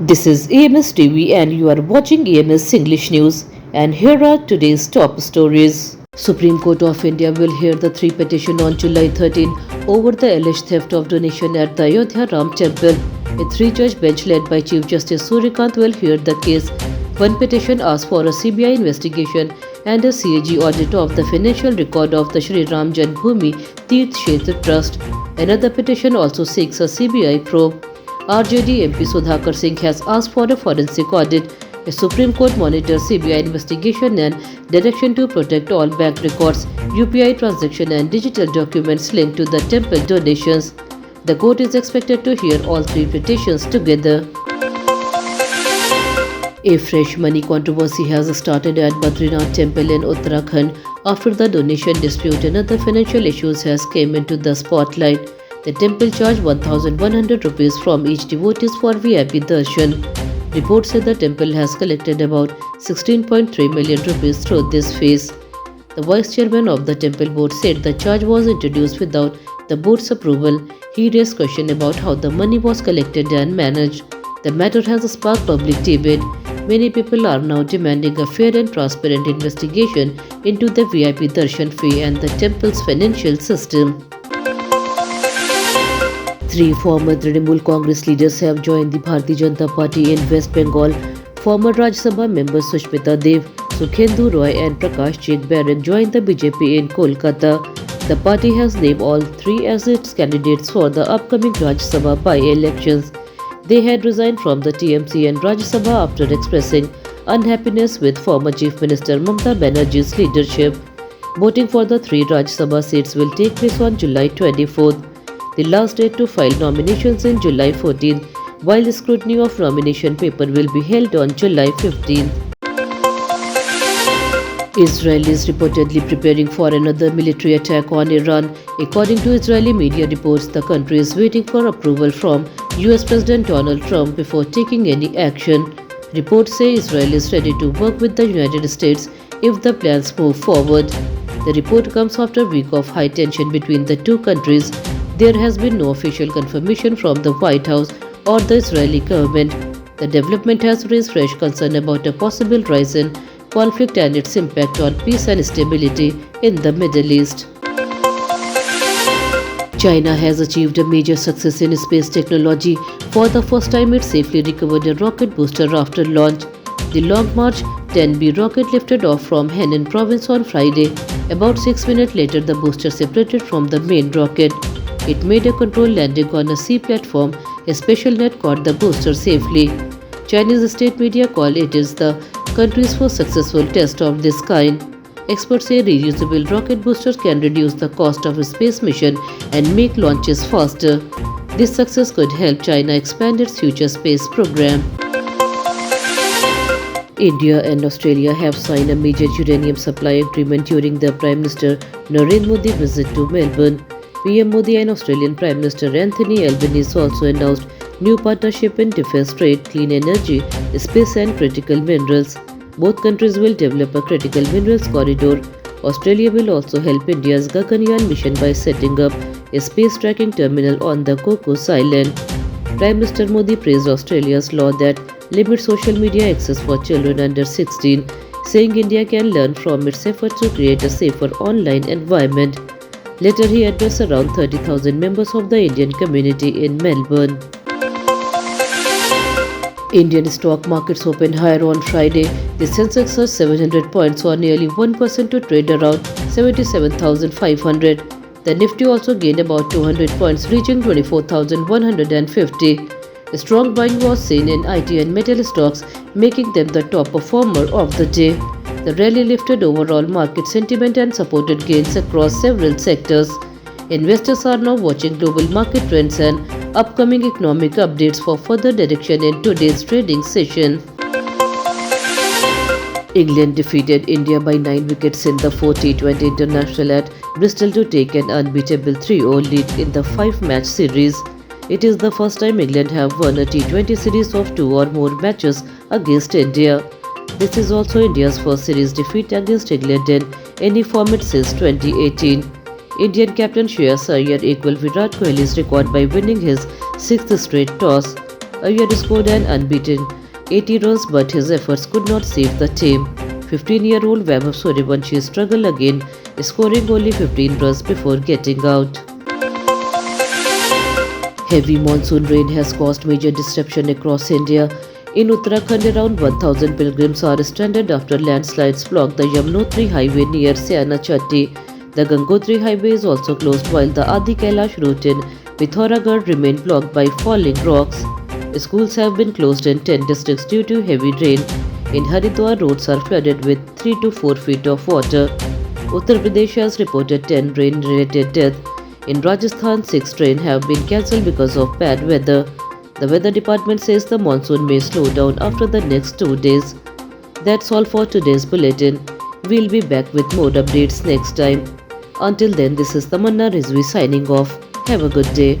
This is EMS TV and you are watching EMS English News, and here are today's top stories. Supreme Court of India will hear the three petition on July 13 over the alleged theft of donation at the Ayodhya Ram Temple. A three-judge bench led by Chief Justice Suryakant will hear the case. One petition asks for a CBI investigation and a CAG audit of the financial record of the Shri Ram Janmabhoomi Tirth Kshetra Trust. Another petition also seeks a CBI probe. RJD MP Sudhakar Singh has asked for a forensic audit. A Supreme Court monitors CBI investigation and direction to protect all bank records, UPI transaction and digital documents linked to the temple donations. The court is expected to hear all three petitions together. A fresh money controversy has started at Badrinath Temple in Uttarakhand after the donation dispute and other financial issues has came into the spotlight. The temple charged 1,100 rupees from each devotee for VIP darshan. Reports say the temple has collected about 16.3 million rupees through this phase. The vice chairman of the temple board said the charge was introduced without the board's approval. He raised questions about how the money was collected and managed. The matter has sparked public debate. Many people are now demanding a fair and transparent investigation into the VIP darshan fee and the temple's financial system. Three former Trinamool Congress leaders have joined the Bharatiya Janata Party in West Bengal. Former Rajya Sabha members Sushmita Dev, Sukhendu Roy and Prakash Chek Barak joined the BJP in Kolkata. The party has named all three as its candidates for the upcoming Rajya Sabha by-elections. They had resigned from the TMC and Rajya Sabha after expressing unhappiness with former Chief Minister Mamata Banerjee's leadership. Voting for the three Rajya Sabha seats will take place on July 24th. The last date to file nominations in July 14th, while the scrutiny of nomination paper will be held on July 15th. Israel is reportedly preparing for another military attack on Iran. According to Israeli media reports, the country is waiting for approval from US President Donald Trump before taking any action. Reports say Israel is ready to work with the United States if the plans move forward. The report comes after a week of high tension between the two countries. There has been no official confirmation from the White House or the Israeli government. The development has raised fresh concern about a possible rise in conflict and its impact on peace and stability in the Middle East. China has achieved a major success in space technology. For the first time, it safely recovered a rocket booster after launch. The Long March 10B rocket lifted off from Henan province on Friday. About 6 minutes later, the booster separated from the main rocket. It made a controlled landing on a sea platform. A special net caught the booster safely. Chinese state media call it is the country's first successful test of this kind. Experts say reusable rocket boosters can reduce the cost of a space mission and make launches faster. This success could help China expand its future space program. India and Australia have signed a major uranium supply agreement during the Prime Minister Narendra Modi visit to Melbourne. PM Modi and Australian Prime Minister Anthony Albanese also announced new partnership in defence, trade, clean energy, space and critical minerals. Both countries will develop a critical minerals corridor. Australia will also help India's Gaganyaan mission by setting up a space tracking terminal on the Cocos Island. Prime Minister Modi praised Australia's law that limits social media access for children under 16, saying India can learn from its efforts to create a safer online environment. Later, he addressed around 30,000 members of the Indian community in Melbourne. Indian stock markets opened higher on Friday. The Sensex surged 700 points or nearly 1% to trade around 77,500. The Nifty also gained about 200 points, reaching 24,150. A strong buying was seen in IT and metal stocks, making them the top performer of the day. The rally lifted overall market sentiment and supported gains across several sectors. Investors are now watching global market trends and upcoming economic updates for further direction in today's trading session. England defeated India by 9 wickets in the 4 T20 International at Bristol to take an unbeatable 3-0 lead in the 5-match series. It is the first time England have won a T20 series of 2 or more matches against India. This is also India's first series defeat against England in any format since 2018. Indian captain Shreyas Iyer equalled Virat Kohli's record by winning his 6th straight toss. Iyer scored an unbeaten 80 runs, but his efforts could not save the team. 15-year-old Vaibhav Sooryavanshi struggled again, scoring only 15 runs before getting out. Heavy monsoon rain has caused major disruption across India. In Uttarakhand, around 1,000 pilgrims are stranded after landslides blocked the Yamunotri highway near Sianachatti. The Gangotri highway is also closed, while the Adi Kailash route in Pithoragarh remained blocked by falling rocks. Schools have been closed in 10 districts due to heavy rain. In Haridwar, roads are flooded with 3 to 4 feet of water. Uttar Pradesh has reported 10 rain-related deaths. In Rajasthan, 6 trains have been cancelled because of bad weather. The weather department says the monsoon may slow down after the next 2 days. That's all for today's bulletin. We'll be back with more updates next time. Until then, this is Tamanna Rizvi signing off. Have a good day.